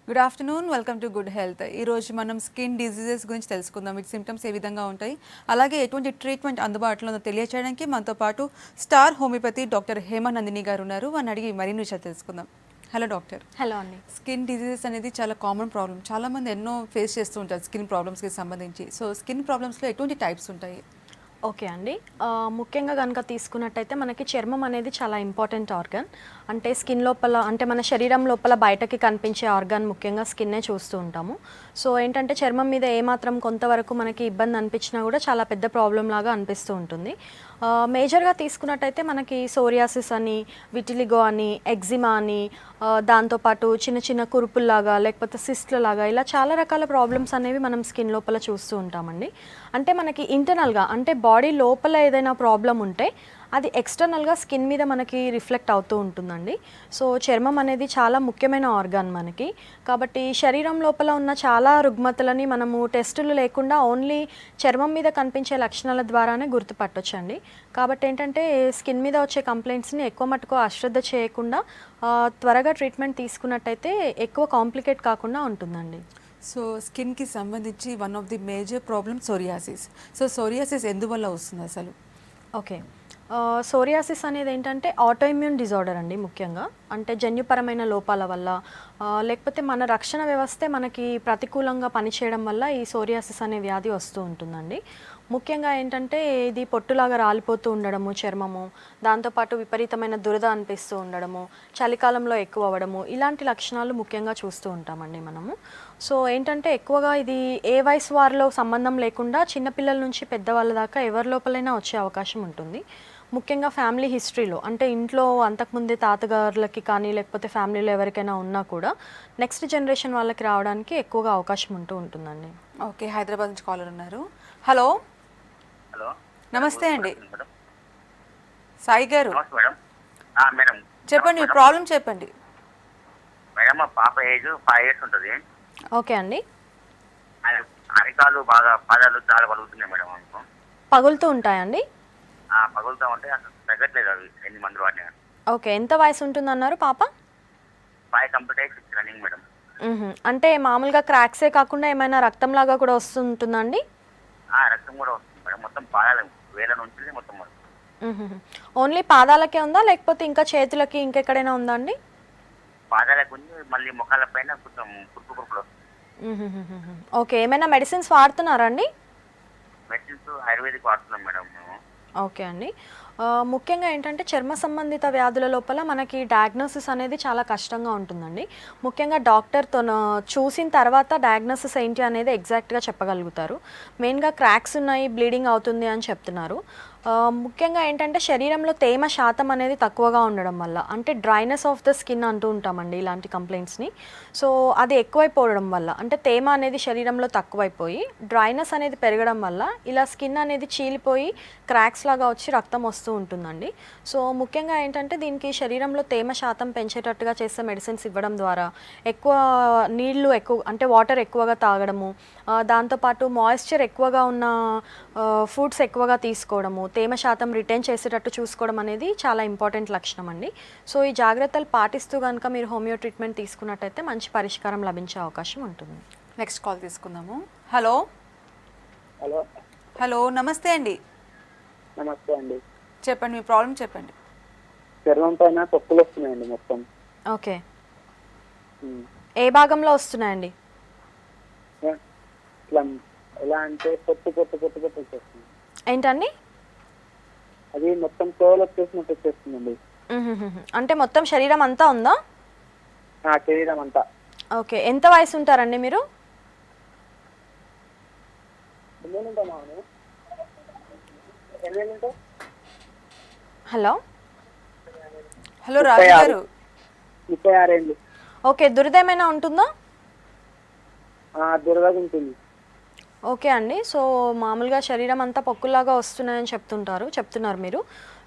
Good afternoon, welcome to good health. ఈరోజు మనం skin diseases గురించి తెలుసుకుందాం. వీటి సిమ్టమ్స్ ఏ విధంగా ఉంటాయి, అలాగే ఎటువంటి ట్రీట్మెంట్ అందుబాటులో ఉందో తెలియచేయడానికి మనతో పాటు స్టార్ హోమియోపతి డాక్టర్ హేమానందిని గారు ఉన్నారు. వారిని అడిగి మరిన్ని విషయాలు తెలుసుకుందాం. Hello doctor. హలో అండి. స్కిన్ డిజీజెస్ అనేది చాలా కామన్ ప్రాబ్లం. చాలామంది ఎన్నో ఫేస్ చేస్తూ ఉంటారు స్కిన్ ప్రాబ్లమ్స్కి సంబంధించి. సో స్కిన్ ప్రాబ్లమ్స్లో ఎటువంటి టైప్స్ ఉంటాయి? ఓకే అండి. ముఖ్యంగా కనుక తీసుకున్నట్టయితే మనకి చర్మం అనేది చాలా ఇంపార్టెంట్ ఆర్గాన్. అంటే స్కిన్ లోపల, అంటే మన శరీరం లోపల బయటకి కనిపించే ఆర్గాన్ ముఖ్యంగా స్కిన్నే చూస్తూ ఉంటాము. సో ఏంటంటే చర్మం మీద ఏమాత్రం కొంతవరకు మనకి ఇబ్బంది అనిపించినా కూడా చాలా పెద్ద ప్రాబ్లం లాగా అనిపిస్తూ ఉంటుంది. మేజర్గా తీసుకున్నట్టయితే మనకి సోరియాసిస్ అని, విటిలిగో అని, ఎగ్జిమా అని, దాంతోపాటు చిన్న చిన్న కురుపుల్లాగా లేకపోతే సిస్ట్లలాగా ఇలా చాలా రకాల ప్రాబ్లమ్స్ అనేవి మనం స్కిన్ లోపల చూస్తూ ఉంటామండి. అంటే మనకి ఇంటర్నల్గా, అంటే బాడీ లోపల ఏదైనా ప్రాబ్లం ఉంటే అది ఎక్స్టర్నల్గా స్కిన్ మీద మనకి రిఫ్లెక్ట్ అవుతూ ఉంటుందండి. సో చర్మం అనేది చాలా ముఖ్యమైన ఆర్గాన్ మనకి. కాబట్టి శరీరం లోపల ఉన్న చాలా రుగ్మతలని మనము టెస్టులు లేకుండా ఓన్లీ చర్మం మీద కనిపించే లక్షణాల ద్వారానే గుర్తుపట్టొచ్చండి. కాబట్టి ఏంటంటే స్కిన్ మీద వచ్చే కంప్లైంట్స్ని ఎక్కువ మటుకు అశ్రద్ధ చేయకుండా త్వరగా ట్రీట్మెంట్ తీసుకున్నట్టయితే ఎక్కువ కాంప్లికేట్ కాకుండా ఉంటుందండి. సో స్కిన్కి సంబంధించి one of the major problem psoriasis. So psoriasis ఎందువల్ల వస్తుంది అసలు? ఓకే. సోరియాసిస్ అనేది ఏంటంటే ఆటోఇమ్యూన్ డిజార్డర్ అండి ముఖ్యంగా. అంటే జన్యుపరమైన లోపాల వల్ల, లేకపోతే మన రక్షణ వ్యవస్థే మనకి ప్రతికూలంగా పనిచేయడం వల్ల ఈ సోరియాసిస్ అనే వ్యాధి వస్తూ ఉంటుందండి. ముఖ్యంగా ఏంటంటే ఇది పొట్టులాగా రాలిపోతూ ఉండడము చర్మము, దాంతోపాటు విపరీతమైన దురద అనిపిస్తూ ఉండడము, చలికాలంలో ఎక్కువ అవ్వడము, ఇలాంటి లక్షణాలు ముఖ్యంగా చూస్తూ ఉంటామండి మనము. సో ఏంటంటే ఎక్కువగా ఇది ఏ వయసు వారిలో సంబంధం లేకుండా చిన్నపిల్లల నుంచి పెద్దవాళ్ళ దాకా ఎవరి లోపలైనా వచ్చే అవకాశం ఉంటుంది. ముఖ్యంగా ఫ్యామిలీ హిస్టరీలో, అంటే ఇంట్లో అంతకుముందే తాతగారులకి కానీ లేకపోతే ఫ్యామిలీలో ఎవరికైనా ఉన్నా కూడా నెక్స్ట్ జనరేషన్ వాళ్ళకి రావడానికి ఎక్కువగా అవకాశం ఉంటూ ఉంటుందండి. ఓకే, హైదరాబాద్ నుంచి కాలర్ ఉన్నారు. హలో. హలో, నమస్తే అండి. మేడం. సాయి గారు నమస్తే మేడం. మేడం చెప్పండి, మీ మేడం. ప్రాబ్లం చెప్పండి. మేడం, మా పాప ఏజ్ 5 years ఉంటుంది. ఓకే అండి. అరికాలు బాగా పాదాలు చాలా పలుగుతున్నాయి మేడం. అనుకో పగులుతూ ఉంటాయండి? పగులుతా ఉంటే అసలు తగ్గట్లేదు అవి ఎన్ని మందులు వాడినా. ఓకే, ఎంత వయసు ఉంటుందన్నారు పాప? 5 కంప్లీట్ అయ్యి 6 రన్నింగ్ మేడం. అంటే మామూలుగా క్రాక్సే కాకుండా ఏమైనా రక్తంలాగా కూడా వస్తుంటుందండి? రక్తం కూడా వస్తుంది మేడం. మొత్తం పాదాలు వేల నుంచి మొత్తం ఓన్లీ పాదాలకే ఉందా లేకపోతే ఇంకా చేతులకి ఇంకెక్కడైనా ఉందా అండి? పాదాలకు ఉంది, మళ్ళీ ముఖాల పైన కొంచెం కురుపు కురుపులు వస్తుంది. ఓకే, ఏమైనా మెడిసిన్స్ వాడుతున్నారా అండి? మెడిసిన్స్ ఆయుర్వేదిక్ వాడుతున్నాం మేడం మేము. ఓకే అండి. ముఖ్యంగా ఏంటంటే చర్మ సంబంధిత వ్యాధుల లోపల మనకి డయాగ్నోసిస్ అనేది చాలా కష్టంగా ఉంటుందండి. ముఖ్యంగా డాక్టర్తో చూసిన తర్వాత డయాగ్నోసిస్ ఏంటి అనేది ఎగ్జాక్ట్గా చెప్పగలుగుతారు. మెయిన్గా క్రాక్స్ ఉన్నాయి, బ్లీడింగ్ అవుతుంది అని చెప్తున్నారు. ముఖ్యంగా ఏంటంటే శరీరంలో తేమ శాతం అనేది తక్కువగా ఉండడం వల్ల, అంటే డ్రైనెస్ ఆఫ్ ద స్కిన్ అంటూ ఉంటామండి ఇలాంటి కంప్లైంట్స్ని. సో అది ఎక్కువైపోవడం వల్ల, అంటే తేమ అనేది శరీరంలో తక్కువైపోయి డ్రైనెస్ అనేది పెరగడం వల్ల ఇలా స్కిన్ అనేది చీలిపోయి క్రాక్స్ లాగా వచ్చి రక్తం వస్తూ ఉంటుందండి. సో ముఖ్యంగా ఏంటంటే దీనికి శరీరంలో తేమ శాతం పెంచేటట్టుగా చేసే మెడిసిన్స్ ఇవ్వడం ద్వారా, ఎక్కువ నీళ్లు అంటే వాటర్ ఎక్కువగా తాగడము, దాంతోపాటు మాయిశ్చర్ ఎక్కువగా ఉన్న ఫుడ్స్ ఎక్కువగా తీసుకోవడము, తేమ శాతం రిటైన్ చేసేటట్టు చూసుకోవడం అనేది చాలా ఇంపార్టెంట్ లక్షణం అండి. సో ఈ జాగ్రత్తలు పాటిస్తూ కనుక మీరు హోమియో ట్రీట్మెంట్ తీసుకున్నట్టయితే మంచి పరిష్కారం లభించే అవకాశం ఉంటుంది. నెక్స్ట్ కాల్ తీసుకుందాము. హలో. హలో. హలో, నమస్తే అండి. నమస్తే అండి. చెప్పండి, మీ ప్రాబ్లం చెప్పండి. చర్మం పైన పొక్కులు వస్తున్నాయండి మొత్తం. ఓకే, ఏ భాగంలో వస్తున్నాయండి? ఇట్లా ఎలా అంటే పొట్టు పొట్టు పొట్టు పొట్టు వచ్చేస్తుంది. ఏంటండి? అది మొత్తం తోలు వచ్చేసినట్టు వచ్చేస్తుందండి. అంటే మొత్తం శరీరం అంతా ఉందా? శరీరం అంతా. ఓకే, ఎంత వయసు ఉంటారండి మీరు? హలో. హలో రాజు గారు. 36 ఏళ్ళు. ఓకే, దురద ఏమైనా ఉంటుందా? దురదగా ఉంటుంది. ఓకే అండి. సో మామూలుగా శరీరం అంతా పొక్కులాగా వస్తున్నాయని చెప్తున్నారు మీరు.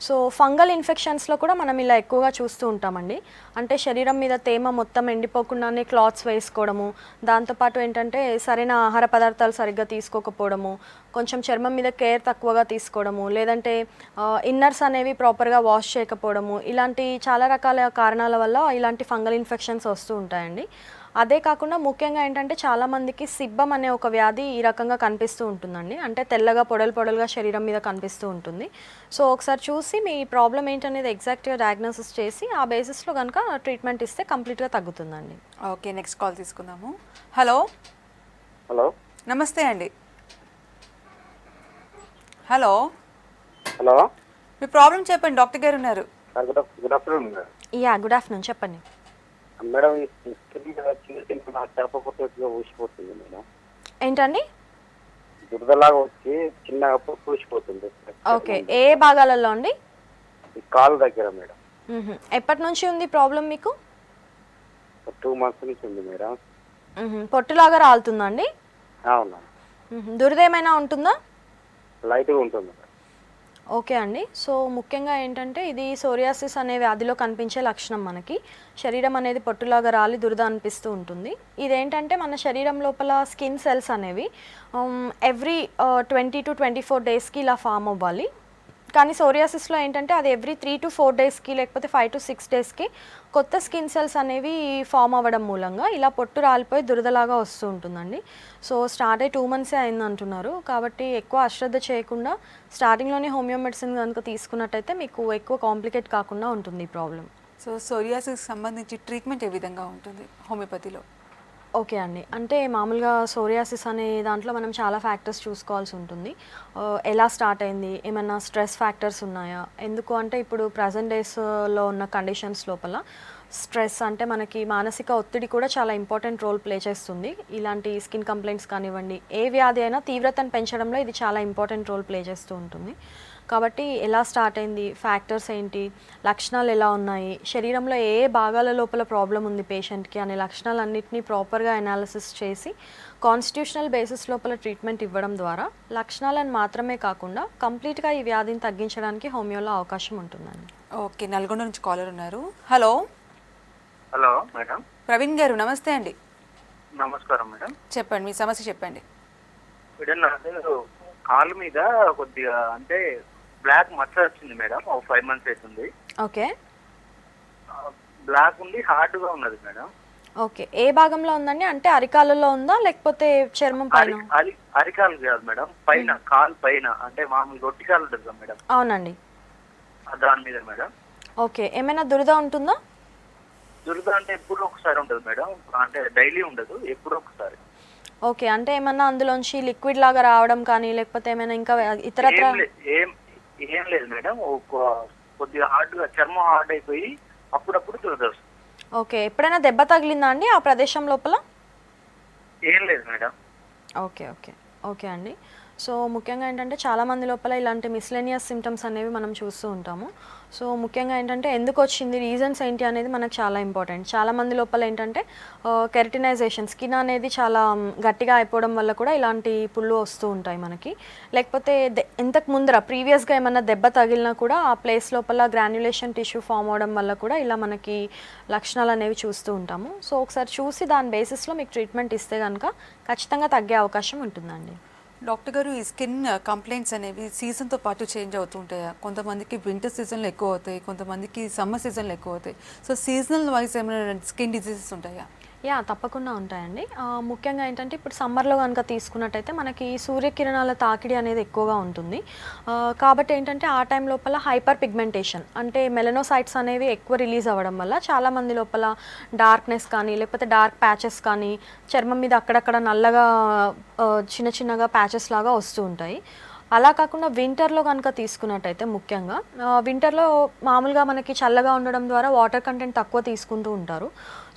సో ఫంగల్ ఇన్ఫెక్షన్స్లో కూడా మనం ఇలా ఎక్కువగా చూస్తూ ఉంటామండి. అంటే శరీరం మీద తేమ మొత్తం ఎండిపోకుండానే క్లాత్స్ వేసుకోవడము, దాంతోపాటు ఏంటంటే సరైన ఆహార పదార్థాలు సరిగ్గా తీసుకోకపోవడము, కొంచెం చర్మం మీద కేర్ తక్కువగా తీసుకోవడము, లేదంటే ఇన్నర్స్ అనేవి ప్రాపర్గా వాష్ చేయకపోవడము, ఇలాంటి చాలా రకాల కారణాల వల్ల ఇలాంటి ఫంగల్ ఇన్ఫెక్షన్స్ వస్తూ ఉంటాయండి. అదే కాకుండా ముఖ్యంగా ఏంటంటే చాలామందికి సిబ్బం అనే ఒక వ్యాధి ఈ రకంగా కనిపిస్తూ ఉంటుందండి. అంటే తెల్లగా పొడలు పొడలుగా శరీరం మీద కనిపిస్తూ ఉంటుంది. సో ఒకసారి చూసి మీ ప్రాబ్లం ఏంటనేది ఎగ్జాక్ట్గా డయాగ్నోసిస్ చేసి ఆ బేసిస్లో కనుక ట్రీట్మెంట్ ఇస్తే కంప్లీట్గా తగ్గుతుందండి. ఓకే, నెక్స్ట్ కాల్ తీసుకుందాము. హలో హలో నమస్తే అండి. హలో హలో మీ ప్రాబ్లం చెప్పండి, డాక్టర్ గారు ఉన్నారు. Good afternoon madam. Yeah, good afternoon, చెప్పండి. మేడం ఈ స్కిన్ మీద చిన్న చిన్న చేపకొట్టుగా ఊసిపోతుంది మేడం. ఏంటండి? దురదలాగా వచ్చి చిన్నగా ఊసిపోతుంది. ఓకే, ఏ భాగాలలో అండి? ఈ కాలు దగ్గర మేడం. ఎప్పటి నుంచి ఉంది ప్రాబ్లం మీకు? 2 months నుంచి ఉంది మేడం. పొట్టులాగా రాలుతుందండి? అవునా. దురద ఏమైనా ఉంటుందా? లైట్గా ఉంటుంది మేడం. ఓకే అండి. సో ముఖ్యంగా ఏంటంటే ఇది సోరియాసిస్ అనే వ్యాధిలో కనిపించే లక్షణం. మనకి శరీరం అనేది పొట్టులాగా రాలి దురద అనిపిస్తూ ఉంటుంది. ఇదేంటంటే మన శరీరం లోపల స్కిన్ సెల్స్ అనేవి ఎవ్రీ 20 to 24 డేస్కి ఇలా ఫామ్ అవ్వాలి. కానీ సోరియాసిస్లో ఏంటంటే అది ఎవ్రీ 3 to 4 డేస్కి లేకపోతే 5 to 6 డేస్కి కొత్త స్కిన్ సెల్స్ అనేవి ఫామ్ అవ్వడం మూలంగా ఇలా పొట్టు రాలిపోయి దురదలాగా వస్తూ ఉంటుందండి. సో స్టార్ట్ అయ్యి 2 months అయింది అంటున్నారు. కాబట్టి ఎక్కువ అశ్రద్ధ చేయకుండా స్టార్టింగ్లోనే హోమియో మెడిసిన్ కనుక తీసుకున్నట్టయితే మీకు ఎక్కువ కాంప్లికేట్ కాకుండా ఉంటుంది ఈ ప్రాబ్లం. సో సోరియాసిస్ సంబంధించి ట్రీట్మెంట్ ఏ విధంగా ఉంటుంది హోమియోపతిలో? ఓకే అండి. అంటే మామూలుగా సోరియాసిస్ అనే దాంట్లో మనం చాలా ఫ్యాక్టర్స్ చూసుకోవాల్సి ఉంటుంది. ఎలా స్టార్ట్ అయింది, ఏమైనా స్ట్రెస్ ఫ్యాక్టర్స్ ఉన్నాయా? ఎందుకు అంటే ఇప్పుడు ప్రజెంట్ డేస్లో ఉన్న కండిషన్స్ లోపల స్ట్రెస్ అంటే మనకి మానసిక ఒత్తిడి కూడా చాలా ఇంపార్టెంట్ రోల్ ప్లే చేస్తుంది. ఇలాంటి స్కిన్ కంప్లైంట్స్ కానివ్వండి, ఏ వ్యాధి అయినా తీవ్రతను పెంచడంలో ఇది చాలా ఇంపార్టెంట్ రోల్ ప్లే చేస్తూ ఉంటుంది. కాబట్టి ఎలా స్టార్ట్ అయింది, ఫ్యాక్టర్స్ ఏంటి, లక్షణాలు ఎలా ఉన్నాయి, శరీరంలో ఏ భాగాల లోపల ప్రాబ్లం ఉంది పేషెంట్కి అనే లక్షణాలన్నింటినీ ప్రాపర్గా అనాలిసిస్ చేసి కాన్స్టిట్యూషనల్ బేసిస్ లోపల ట్రీట్మెంట్ ఇవ్వడం ద్వారా లక్షణాలను మాత్రమే కాకుండా కంప్లీట్గా ఈ వ్యాధిని తగ్గించడానికి హోమియోలో అవకాశం ఉంటుందండి. ఓకే, నల్గొండ నుంచి కాలర్ ఉన్నారు. Hello hello madam. ప్రవీణ్ గారు నమస్తే అండి. నమస్కారం మేడం. చెప్పండి, మీ సమస్య చెప్పండి. మేడం నాకు కాలు మీద కొద్దిగా అంటే బ్లాక్ మచ్చ వచ్చింది మేడం. ఒక 5 months అవుతుంది. ఓకే. బ్లాక్ ఉండి హార్డ్గా ఉన్నది మేడం. ఓకే, ఏ భాగంలో ఉందండి? అంటే అరికాలలో ఉందా లేకపోతే చర్మం పైన? అరికాలు కాదు మేడం, పైన కాలు పైన, అంటే మామూలు రొట్టి కాలు ఉంటుంది కదా మేడం. అవునండి. దాని మీద మేడం. ఓకే, ఏమైనా దురద ఉంటుందా? దురద అంటే ఎప్పుడు ఒకసారి ఉంటుంది మేడం, అంటే డైలీ ఉండదు, ఎప్పుడు ఒకసారి. ఓకే, అంటే ఏమన్నా అందులోంచి లిక్విడ్ లాగా రావడం కానీ లేకపోతే ఏమైనా ఇంకా ఇతరత్ర? ఏం లేదు మేడం, కొద్దిగా హార్డ్గా చర్మం హార్డ్ అయిపోయి అప్పుడప్పుడు దురద వస్తుంది. ఓకే, ఎప్పుడైనా దెబ్బ తగిలిందా అండి ఆ ప్రదేశం లోపల? ఏం లేదు మేడం. ఓకే ఓకే ఓకే అండి. సో ముఖ్యంగా ఏంటంటే చాలామంది లోపల ఇలాంటి మిస్లేనియస్ సిమ్టమ్స్ అనేవి మనం చూస్తూ ఉంటాము. సో ముఖ్యంగా ఏంటంటే ఎందుకు వచ్చింది, రీజన్స్ ఏంటి అనేది మనకు చాలా ఇంపార్టెంట్. చాలామంది లోపల ఏంటంటే కెరటినైజేషన్, స్కిన్ అనేది చాలా గట్టిగా అయిపోవడం వల్ల కూడా ఇలాంటి పుళ్ళు వస్తూ ఉంటాయి మనకి. లేకపోతే ఇంతకు ముందర ప్రీవియస్గా ఏమైనా దెబ్బ తగిలినా కూడా ఆ ప్లేస్ లోపల గ్రాన్యులేషన్ టిష్యూ ఫామ్ అవడం వల్ల కూడా ఇలా మనకి లక్షణాలు అనేవి చూస్తూ ఉంటాము. సో ఒకసారి చూసి దాని బేసిస్లో మీకు ట్రీట్మెంట్ ఇస్తే కనుక ఖచ్చితంగా తగ్గే అవకాశం ఉంటుందండి. డాక్టర్ గారు, ఈ స్కిన్ కంప్లైంట్స్ అనేవి సీజన్తో పాటు చేంజ్ అవుతూ ఉంటాయా? కొంతమందికి వింటర్ సీజన్లో ఎక్కువ అవుతాయి, కొంతమందికి సమ్మర్ సీజన్లో ఎక్కువ అవుతాయి. సో సీజనల్ వైజ్ ఏమైనా స్కిన్ డిసీజెస్ ఉంటాయా? యా, తప్పకుండా ఉంటాయండి. ముఖ్యంగా ఏంటంటే ఇప్పుడు సమ్మర్లో కనుక తీసుకున్నట్టయితే మనకి సూర్యకిరణాల తాకిడి అనేది ఎక్కువగా ఉంటుంది. కాబట్టి ఏంటంటే ఆ టైం లోపల హైపర్ పిగ్మెంటేషన్ అంటే మెలనోసైట్స్ అనేవి ఎక్కువ రిలీజ్ అవ్వడం వల్ల చాలామంది లోపల డార్క్నెస్ కానీ లేకపోతే డార్క్ ప్యాచెస్ కానీ చర్మం మీద అక్కడక్కడ నల్లగా చిన్న చిన్నగా ప్యాచెస్ లాగా వస్తూ ఉంటాయి. అలా కాకుండా వింటర్లో కనుక తీసుకున్నట్టయితే ముఖ్యంగా వింటర్లో మామూలుగా మనకి చల్లగా ఉండడం ద్వారా వాటర్ కంటెంట్ తక్కువ తీసుకుంటూ ఉంటారు.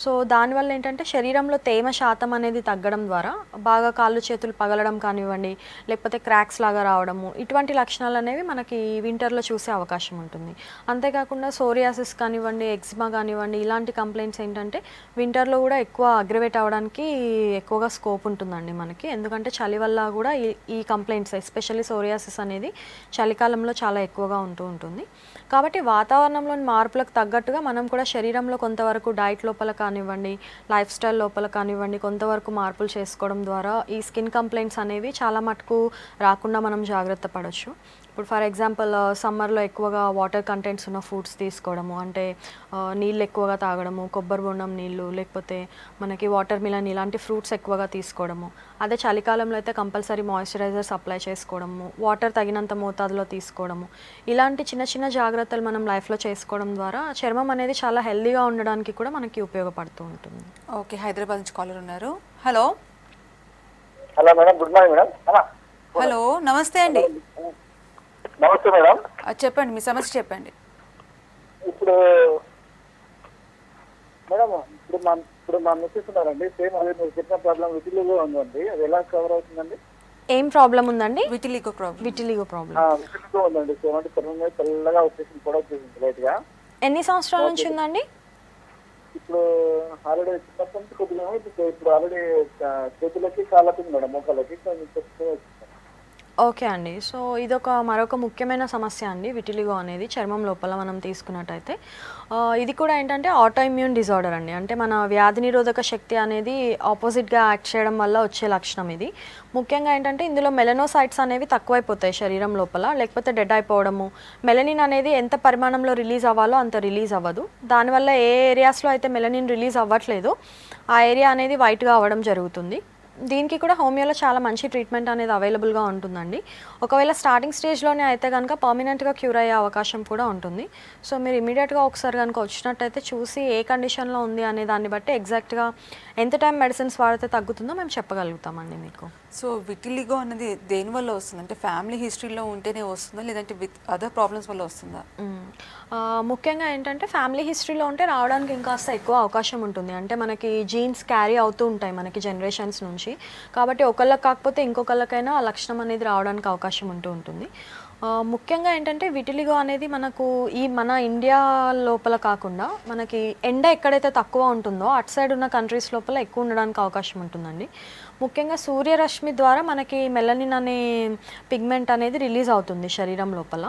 సో దానివల్ల ఏంటంటే శరీరంలో తేమ శాతం అనేది తగ్గడం ద్వారా బాగా కాళ్ళు చేతులు పగలడం కానివ్వండి లేకపోతే క్రాక్స్ లాగా రావడము, ఇటువంటి లక్షణాలు అనేవి మనకి వింటర్లో చూసే అవకాశం ఉంటుంది. అంతేకాకుండా సోరియాసిస్ కానివ్వండి, ఎగ్జిమా కానివ్వండి, ఇలాంటి కంప్లైంట్స్ ఏంటంటే వింటర్లో కూడా ఎక్కువ అగ్రివేట్ అవ్వడానికి ఎక్కువగా స్కోప్ ఉంటుందండి మనకి. ఎందుకంటే చలి వల్ల కూడా ఈ కంప్లైంట్స్ ఎస్పెషల్లీ సోరియాసిస్ అనేది చలికాలంలో చాలా ఎక్కువగా ఉంటూ ఉంటుంది. కాబట్టి వాతావరణంలోని మార్పులకు తగ్గట్టుగా మనం కూడా శరీరంలో కొంతవరకు డైట్ లోపల కానివ్వండి, లైఫ్ స్టైల్ లోపల కానివ్వండి, కొంతవరకు మార్పులు చేసుకోవడం ద్వారా ఈ స్కిన్ కంప్లైంట్స్ అనేవి చాలా మటుకు రాకుండా మనం జాగ్రత్త పడవచ్చు. ఇప్పుడు ఫర్ ఎగ్జాంపుల్ సమ్మర్లో ఎక్కువగా వాటర్ కంటెంట్స్ ఉన్న ఫుడ్స్ తీసుకోవడము, అంటే నీళ్ళు ఎక్కువగా తాగడము, కొబ్బరి బొండం నీళ్ళు, లేకపోతే మనకి వాటర్ మిలన్ ఇలాంటి ఫ్రూట్స్ ఎక్కువగా తీసుకోవడము. అదే చలికాలంలో అయితే కంపల్సరీ మాయిశ్చరైజర్స్ అప్లై చేసుకోవడము, వాటర్ తగినంత మోతాదులో తీసుకోవడము, ఇలాంటి చిన్న చిన్న జాగ్రత్తలు మనం లైఫ్లో చేసుకోవడం ద్వారా చర్మం అనేది చాలా హెల్దీగా ఉండడానికి కూడా మనకి ఉపయోగపడుతూ ఉంటుంది. ఓకే, హైదరాబాద్ నుంచి కాలర్ ఉన్నారు. Hello hello madam, good morning madam. Hello, నమస్తే అండి. నమస్తే మేడం. చెప్పండి, మీ సమస్య చెప్పండి. ఇప్పుడు మేడం ఇప్పుడు మా మిస్సెస్ ఉన్నారండి, సేమ్ అదే మీరు చెప్పిన ప్రాబ్లం విటిలిగో ఉందండి, అది ఎలా కవర్ అవుతుందండి? ఏం ప్రాబ్లం ఉందండి? Vitiligo problem. Vitiligo problem. Vitiligo ఉందండి. సో అంటే చర్మం మీద తెల్లగా వచ్చేసింది, కూడా వచ్చేసింది లైట్ గా. ఎన్ని సంవత్సరాల నుంచి ఉందండి? ఇప్పుడు ఆల్రెడీ చిన్నప్పటి నుంచి కొద్దిగా ఇప్పుడు ఆల్రెడీ చేతులకి కాళ్ళకి మేడం, మోకాళ్ళకి ఓకే అండి. సో ఇదొక మరొక ముఖ్యమైన సమస్య అండి, విటిలిగో అనేది చర్మం లోపల మనం తీసుకున్నట్టయితే. ఇది కూడా ఏంటంటే ఆటో ఇమ్యూన్ డిజార్డర్ అండి. అంటే మన వ్యాధి నిరోధక శక్తి అనేది ఆపోజిట్గా యాక్ట్ చేయడం వల్ల వచ్చే లక్షణం ఇది. ముఖ్యంగా ఏంటంటే ఇందులో మెలనోసైట్స్ అనేవి తక్కువైపోతాయి శరీరం లోపల, లేకపోతే డెడ్ అయిపోవడము. మెలనిన్ అనేది ఎంత పరిమాణంలో రిలీజ్ అవ్వాలో అంత రిలీజ్ అవ్వదు. దానివల్ల ఏ ఏరియాస్లో అయితే మెలనిన్ రిలీజ్ అవ్వట్లేదో ఆ ఏరియా అనేది వైట్గా అవ్వడం జరుగుతుంది. దీనికి కూడా హోమియోలో చాలా మంచి ట్రీట్మెంట్ అనేది అవైలబుల్గా ఉంటుందండి. ఒకవేళ స్టార్టింగ్ స్టేజ్లోనే అయితే కనుక పర్మనెంట్గా క్యూర్ అయ్యే అవకాశం కూడా ఉంటుంది. సో మీరు ఇమీడియట్గా ఒకసారి కనుక వచ్చినట్టయితే చూసి ఏ కండిషన్లో ఉంది అనే దాన్ని బట్టి ఎగ్జాక్ట్గా ఎంత టైం మెడిసిన్స్ వాడితే తగ్గుతుందో మేము చెప్పగలుగుతామండి మీకు. సో విటిలిగో అనేది దేనివల్ల వస్తుంది? అంటే ఫ్యామిలీ హిస్టరీలో ఉంటేనే వస్తుందా, లేదంటే విత్ అదర్ ప్రాబ్లమ్స్ వల్ల వస్తుందా? ముఖ్యంగా ఏంటంటే ఫ్యామిలీ హిస్టరీలో ఉంటే రావడానికి ఇంకాస్త ఎక్కువ అవకాశం ఉంటుంది. అంటే మనకి జీన్స్ క్యారీ అవుతూ ఉంటాయి మనకి జనరేషన్స్ నుంచి. కాబట్టి ఒకళ్ళకి కాకపోతే ఇంకొకళ్ళకైనా ఆ లక్షణం అనేది రావడానికి అవకాశం ఉంటూ ఉంటుంది. ముఖ్యంగా ఏంటంటే విటిలిగో అనేది మనకు మన ఇండియా లోపల కాకుండా మనకి ఎండ ఎక్కడైతే తక్కువ ఉంటుందో అటు సైడ్ ఉన్న కంట్రీస్ లోపల ఎక్కువ ఉండడానికి అవకాశం ఉంటుందండి. ముఖ్యంగా సూర్యరశ్మి ద్వారా మనకి మెలనిన్ అనే పిగ్మెంట్ అనేది రిలీజ్ అవుతుంది శరీరం లోపల.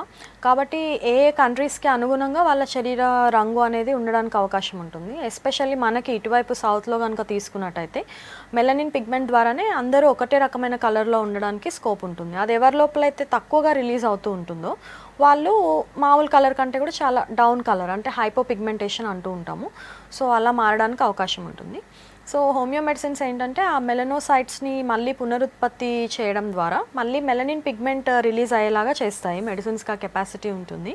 కాబట్టి ఏ కంట్రీస్కి అనుగుణంగా వాళ్ళ శరీర రంగు అనేది ఉండడానికి అవకాశం ఉంటుంది. ఎస్పెషల్లీ మనకి ఇటువైపు సౌత్లో కనుక తీసుకున్నట్టయితే మెలనిన్ పిగ్మెంట్ ద్వారానే అందరూ ఒకటే రకమైన కలర్లో ఉండడానికి స్కోప్ ఉంటుంది. అది ఎవరి లోపల అయితే తక్కువగా రిలీజ్ అవుతూ ఉంటుందో వాళ్ళు మామూలు కలర్ కంటే కూడా చాలా డౌన్ కలర్, అంటే హైపో పిగ్మెంటేషన్ అంటూ ఉంటాము. సో అలా మారడానికి అవకాశం ఉంటుంది. సో హోమియో మెడిసిన్స్ ఏంటంటే ఆ మెలనోసైట్స్ని మళ్ళీ పునరుత్పత్తి చేయడం ద్వారా మళ్ళీ మెలనిన్ పిగ్మెంట్ రిలీజ్ అయ్యేలాగా చేస్తాయి. మెడిసిన్స్కి ఆ కెపాసిటీ ఉంటుంది.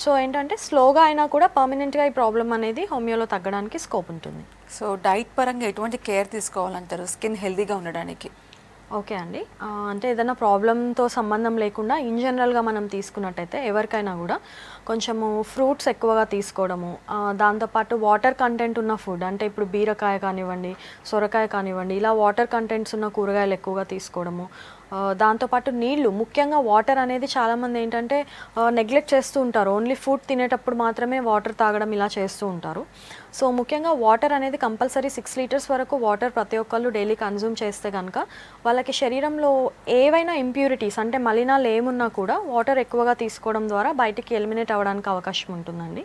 సో ఏంటంటే స్లోగా అయినా కూడా పర్మనెంట్గా ఈ ప్రాబ్లం అనేది హోమియోలో తగ్గడానికి స్కోప్ ఉంటుంది. సో డైట్ పరంగా ఎటువంటి కేర్ తీసుకోవాలంటారు స్కిన్ హెల్దీగా ఉండడానికి? ఓకే అండి. అంటే ఏదైనా ప్రాబ్లంతో సంబంధం లేకుండా ఇన్ జనరల్గా మనం తీసుకున్నట్టయితే ఎవరికైనా కూడా కొంచెము ఫ్రూట్స్ ఎక్కువగా తీసుకోవడము, దాంతోపాటు వాటర్ కంటెంట్ ఉన్న ఫుడ్, అంటే ఇప్పుడు బీరకాయ కానివ్వండి, సొరకాయ కానివ్వండి, ఇలా వాటర్ కంటెంట్స్ ఉన్న కూరగాయలు ఎక్కువగా తీసుకోవడము, దాంతోపాటు నీళ్లు, ముఖ్యంగా వాటర్ అనేది చాలామంది ఏంటంటే నెగ్లెక్ట్ చేస్తూ ఉంటారు. ఓన్లీ ఫుడ్ తినేటప్పుడు మాత్రమే వాటర్ తాగడం ఇలా చేస్తూ ఉంటారు. సో ముఖ్యంగా వాటర్ అనేది కంపల్సరీ 6 లీటర్స్ వరకు వాటర్ ప్రతి ఒక్కళ్ళు డైలీ కన్జ్యూమ్ చేస్తే కనుక వాళ్ళకి శరీరంలో ఏవైనా ఇంప్యూరిటీస్ అంటే మలినాలు ఏమున్నా కూడా వాటర్ ఎక్కువగా తీసుకోవడం ద్వారా బయటికి ఎలిమినేట్ అవ్వడానికి అవకాశం ఉంటుందండి.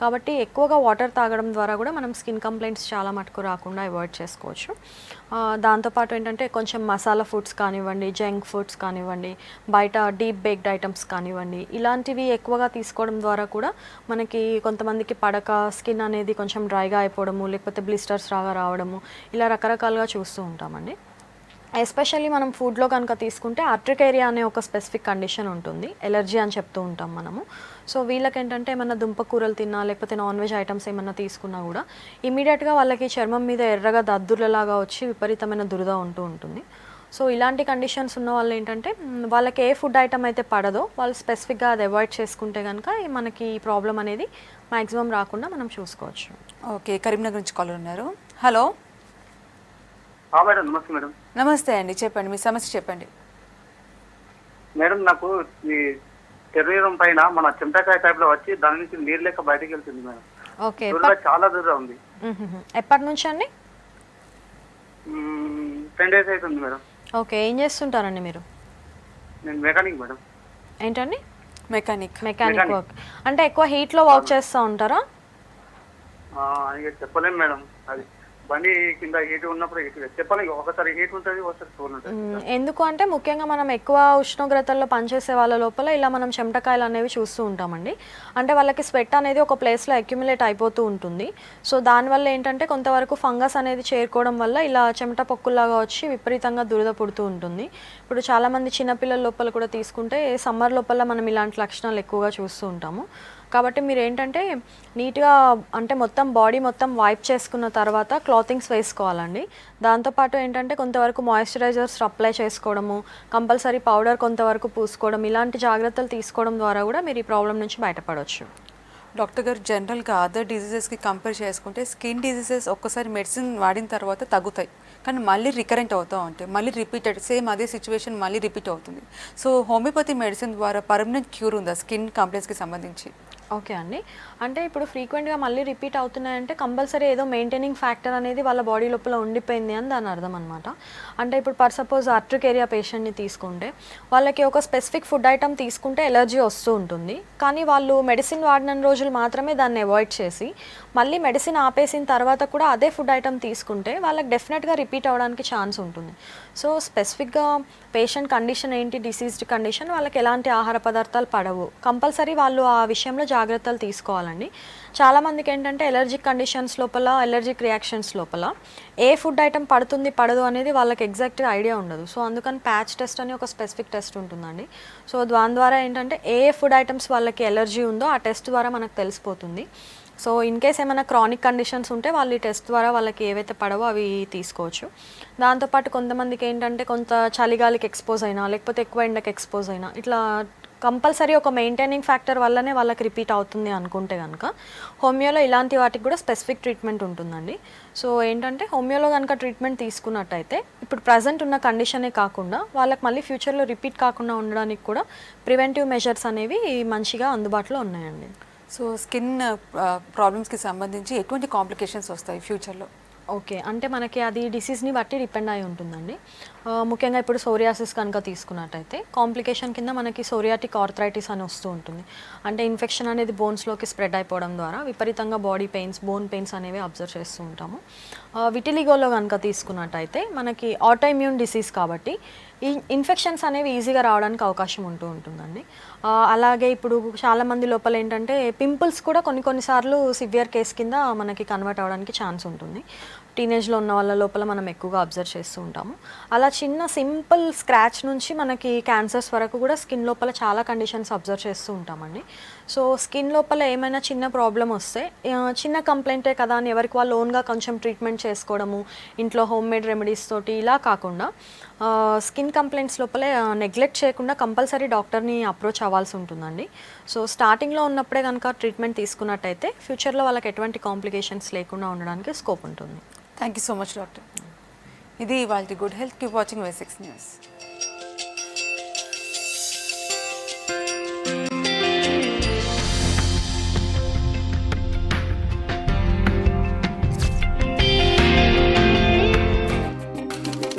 కాబట్టి ఎక్కువగా వాటర్ తాగడం ద్వారా కూడా మనం స్కిన్ కంప్లైంట్స్ చాలా మటుకు రాకుండా అవాయిడ్ చేసుకోవచ్చు. దాంతోపాటు ఏంటంటే కొంచెం మసాలా ఫుడ్స్ కానివ్వండి, జంక్ ఫుడ్స్ కానివ్వండి, బయట డీప్ బేక్డ్ ఐటమ్స్ కానివ్వండి, ఇలాంటివి ఎక్కువగా తీసుకోవడం ద్వారా కూడా మనకి కొంతమందికి పడక స్కిన్ అనేది కొంచెం డ్రైగా అయిపోవడము, లేకపోతే బ్లిస్టర్స్ రావడము, ఇలా రకరకాలుగా చూస్తూ ఉంటామండి. ఎస్పెషల్లీ మనం ఫుడ్లో కనుక తీసుకుంటే అర్ట్రికేరియా అనే ఒక స్పెసిఫిక్ కండిషన్ ఉంటుంది, ఎలర్జీ అని చెప్తూ ఉంటాం మనము. సో వీళ్ళకి ఏంటంటే ఏమన్నా దుంపకూరలు తిన్నా లేకపోతే నాన్ వెజ్ ఐటమ్స్ ఏమన్నా తీసుకున్నా కూడా ఇమీడియట్గా వాళ్ళకి చర్మం మీద ఎర్రగా దద్దుర్లలాగా వచ్చి విపరీతమైన దురద ఉంటూ ఉంటుంది. సో ఇలాంటి కండిషన్స్ ఉన్న వాళ్ళు ఏంటంటే వాళ్ళకి ఏ ఫుడ్ ఐటమ్ అయితే పడదో వాళ్ళు స్పెసిఫిక్గా అది అవాయిడ్ చేసుకుంటే కనుక మనకి ఈ ప్రాబ్లం అనేది మ్యాక్సిమం రాకుండా మనం చూసుకోవచ్చు. ఓకే, కరీంనగర్ నుంచి కాలర్ ఉన్నారు. హలో మేడం, నమస్తే మేడం. నమస్తే అండి, చెప్పండి మీ సమస్య చెప్పండి. మేడం నాకు ఈ శరీరం పైన మన చెంటకాయ టైప్ లో వచ్చి దాని నుంచి నీరు లెక్క బయటకు వెళ్తుంది మేడం. ఓకే, చాలా దూరం ఉంది. ఎప్పటి నుంచి అండి? 10 days అవుతుంది మేడం. ఓకే, ఏం చేస్తుంటారండి మీరు? నేను మెకానిక్ మేడం. ఏంటండి? మెకానిక్. మెకానిక్ వర్క్ అంటే ఎక్కువ హీట్లో వర్క్ చేస్తూ ఉంటారా? ఇక చెప్పలేము మేడం, అది బండి కింద హీట్ ఉన్నప్పుడు హీట్ చెప్పలేము, ఒకసారి హీట్ ఉంటుంది ఒకసారి కూల్ ఉంటుంది. ఎందుకు అంటే ముఖ్యంగా మనం ఎక్కువ ఉష్ణోగ్రతల్లో పనిచేసే వాళ్ళ లోపల ఇలా మనం చెమటకాయలు అనేవి చూస్తూ ఉంటామండి. అంటే వాళ్ళకి స్వెట్ అనేది ఒక ప్లేస్లో అక్యుములేట్ అయిపోతూ ఉంటుంది. సో దానివల్ల ఏంటంటే కొంతవరకు ఫంగస్ అనేది చేరుకోవడం వల్ల ఇలా చెమట పొక్కుల్లాగా వచ్చి విపరీతంగా దురద పుడుతూ ఉంటుంది. ఇప్పుడు చాలామంది చిన్నపిల్లల లోపల కూడా తీసుకుంటే సమ్మర్ లోపల మనం ఇలాంటి లక్షణాలు ఎక్కువగా చూస్తూ ఉంటాము. కాబట్టి మీరు ఏంటంటే నీట్గా అంటే మొత్తం బాడీ మొత్తం వైప్ చేసుకున్న తర్వాత క్లాతింగ్స్ వేసుకోవాలండి. దాంతోపాటు ఏంటంటే కొంతవరకు మాయిశ్చరైజర్స్ అప్లై చేసుకోవడము, కంపల్సరీ పౌడర్ కొంతవరకు పూసుకోవడం, ఇలాంటి జాగ్రత్తలు తీసుకోవడం ద్వారా కూడా మీరు ఈ ప్రాబ్లం నుంచి బయటపడవచ్చు. డాక్టర్ గారు, జనరల్గా అదర్ డిజీజెస్కి కంపేర్ చేసుకుంటే స్కిన్ డిజీజెస్ ఒక్కసారి మెడిసిన్ వాడిన తర్వాత తగ్గుతాయి, కానీ మళ్ళీ రికరెంట్ అవుతూ ఉంటాయి, మళ్ళీ రిపీటెడ్ సేమ్ అదే సిచ్యువేషన్ మళ్ళీ రిపీట్ అవుతుంది. సో హోమియోపతి మెడిసిన్ ద్వారా పర్మనెంట్ క్యూర్ ఉందా స్కిన్ కంప్లైంట్స్కి సంబంధించి? ఓకే అండి. అంటే ఇప్పుడు ఫ్రీక్వెంట్గా మళ్ళీ రిపీట్ అవుతున్నాయంటే కంపల్సరీ ఏదో మెయింటైనింగ్ ఫ్యాక్టర్ అనేది వాళ్ళ బాడీ లోపల ఉండిపోయింది అని దాని అర్థం అనమాట. అంటే ఇప్పుడు పర్ సపోజ్ ఆర్ట్రికేరియా పేషెంట్ని తీసుకుంటే వాళ్ళకి ఒక స్పెసిఫిక్ ఫుడ్ ఐటమ్ తీసుకుంటే ఎలర్జీ వస్తూ ఉంటుంది, కానీ వాళ్ళు మెడిసిన్ వాడిన రోజులు మాత్రమే దాన్ని అవాయిడ్ చేసి మళ్ళీ మెడిసిన్ ఆపేసిన తర్వాత కూడా అదే ఫుడ్ ఐటమ్ తీసుకుంటే వాళ్ళకి డెఫినెట్గా రిపీట్ అవ్వడానికి ఛాన్స్ ఉంటుంది. సో స్పెసిఫిక్గా పేషెంట్ కండిషన్ ఏంటి, డిసీజ్డ్ కండిషన్, వాళ్ళకి ఎలాంటి ఆహార పదార్థాలు పడవు, కంపల్సరీ వాళ్ళు ఆ విషయంలో జాగ్రత్తలు తీసుకోవాలండి. చాలామందికి ఏంటంటే ఎలర్జిక్ కండిషన్స్ లోపల, ఎలర్జిక్ రియాక్షన్స్ లోపల ఏ ఫుడ్ ఐటమ్ పడుతుంది పడదు అనేది వాళ్ళకి ఎగ్జాక్ట్గా ఐడియా ఉండదు. సో అందుకని ప్యాచ్ టెస్ట్ అని ఒక స్పెసిఫిక్ టెస్ట్ ఉంటుందండి. సో దాని ద్వారా ఏంటంటే ఏ ఫుడ్ ఐటమ్స్ వాళ్ళకి ఎలర్జీ ఉందో ఆ టెస్ట్ ద్వారా మనకు తెలిసిపోతుంది. సో ఇన్ కేస్ ఏమైనా క్రానిక్ కండిషన్స్ ఉంటే వాళ్ళు ఈ టెస్ట్ ద్వారా వాళ్ళకి ఏవైతే పడవో అవి తీసుకోవచ్చు. దాంతోపాటు కొంతమందికి ఏంటంటే కొంత చలిగాలికి ఎక్స్పోజ్ అయినా లేకపోతే ఎక్కువ ఎండకి ఎక్స్పోజ్ అయినా ఇట్లా కంపల్సరీ ఒక మెయింటైనింగ్ ఫ్యాక్టర్ వల్లనే వాళ్ళకి రిపీట్ అవుతుంది అనుకుంటే కనుక హోమియోలో ఇలాంటి వాటికి కూడా స్పెసిఫిక్ ట్రీట్మెంట్ ఉంటుందండి. సో ఏంటంటే హోమియోలో కనుక ట్రీట్మెంట్ తీసుకున్నట్టయితే ఇప్పుడు ప్రజెంట్ ఉన్న కండిషనే కాకుండా వాళ్ళకి మళ్ళీ ఫ్యూచర్లో రిపీట్ కాకుండా ఉండడానికి కూడా ప్రివెంటివ్ మెజర్స్ అనేవి మంచిగా అందుబాటులో ఉన్నాయండి. సో స్కిన్ ప్రాబ్లమ్స్కి సంబంధించి ఎటువంటి కాంప్లికేషన్స్ వస్తాయి ఫ్యూచర్లో? ఓకే, అంటే మనకి అది డిసీజ్ని బట్టి డిపెండ్ అయి ఉంటుందండి. ముఖ్యంగా ఇప్పుడు సోరియాసిస్ కనుక తీసుకున్నట్టయితే కాంప్లికేషన్ కింద మనకి సోరియాటిక్ ఆర్థరైటిస్ అని వస్తూ ఉంటుంది. అంటే ఇన్ఫెక్షన్ అనేది బోన్స్లోకి స్ప్రెడ్ అయిపోవడం ద్వారా విపరీతంగా బాడీ పెయిన్స్, బోన్ పెయిన్స్ అనేవి అబ్జర్వ్ చేస్తూ ఉంటాము. విటిలిగోలో కనుక తీసుకున్నట్టయితే మనకి ఆటోఇమ్యూన్ డిసీజ్ కాబట్టి ఈ ఇన్ఫెక్షన్స్ అనేవి ఈజీగా రావడానికి అవకాశం ఉంటుందండి. అలాగే ఇప్పుడు చాలామంది లోపల ఏంటంటే పింపుల్స్ కూడా కొన్నిసార్లు సివియర్ కేస్ కింద మనకి కన్వర్ట్ అవ్వడానికి ఛాన్స్ ఉంటుంది. టీనేజ్లో ఉన్న వాళ్ళ లోపల మనం ఎక్కువగా అబ్జర్వ్ చేస్తూ ఉంటాము. అలా చిన్న సింపుల్ స్క్రాచ్ నుంచి మనకి క్యాన్సర్స్ వరకు కూడా స్కిన్ లోపల చాలా కండిషన్స్ అబ్జర్వ్ చేస్తూ ఉంటామండి. సో స్కిన్ లోపల ఏమైనా చిన్న ప్రాబ్లం వస్తే చిన్న కంప్లైంటే కదా అని ఎవరికి వాళ్ళు ఓన్గా కొంచెం ట్రీట్మెంట్ చేసుకోవడము, ఇంట్లో హోమ్ మేడ్ రెమెడీస్ తోటి ఇలా కాకుండా స్కిన్ కంప్లైంట్స్ లోపల నెగ్లెక్ట్ చేయకుండా కంపల్సరీ డాక్టర్ని అప్రోచ్ అవ్వాల్సి ఉంటుందండి. సో స్టార్టింగ్లో ఉన్నప్పుడే కనుక ట్రీట్మెంట్ తీసుకున్నట్టయితే ఫ్యూచర్లో వాళ్ళకి ఎటువంటి కాంప్లికేషన్స్ లేకుండా ఉండడానికి స్కోప్ ఉంటుంది. Thank you so much doctor. ఇది ఇవాళ good health. Keep watching V6 news.